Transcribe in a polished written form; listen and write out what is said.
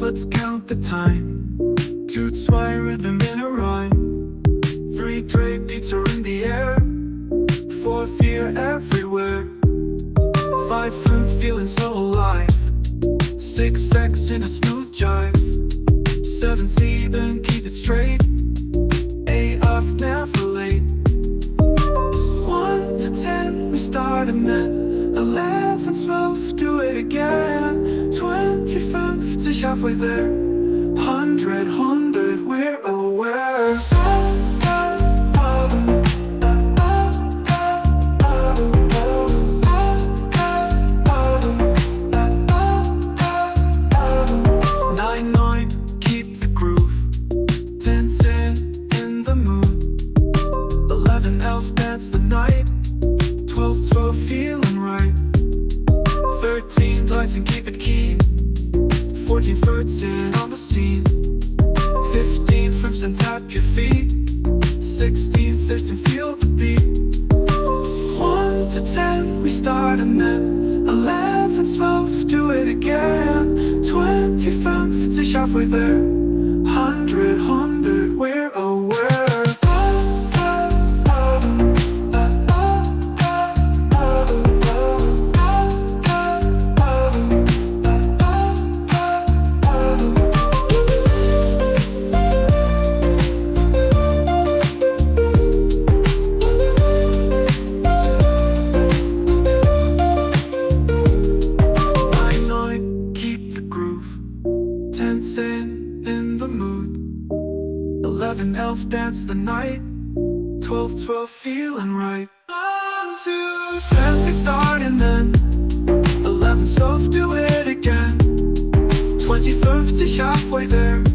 let's count the time. 2, 2, rhythm in a rhyme. 3, 3, pizza in the air. 4, fear everywhere. 5, 5, feeling so alive. 6, sex in a smooth jive. 7, 7, keep it straight. 8, off, never late. 1 to 10, we start and then 11, 12, do it again. 20, 50, halfway there. 100, 100, we're aware. 9, 9, keep the groove. 10, 10, in the mood. 11, elf, dance the night. 12, 12, feeling right. 13, lights and keep it keen. 14, 13, on the scene. 15, flips and tap your feet. 16, 16, feel the beat. 1 to 10, we start and then 11, 12, do it again. 20, 50, halfway there. 100, 100, we're aware. 10 in the mood. 11, elf, dance the night. 12, 12, feeling right. 1 to 10, we start and then 11, 12, do it again. 20, 50, halfway there.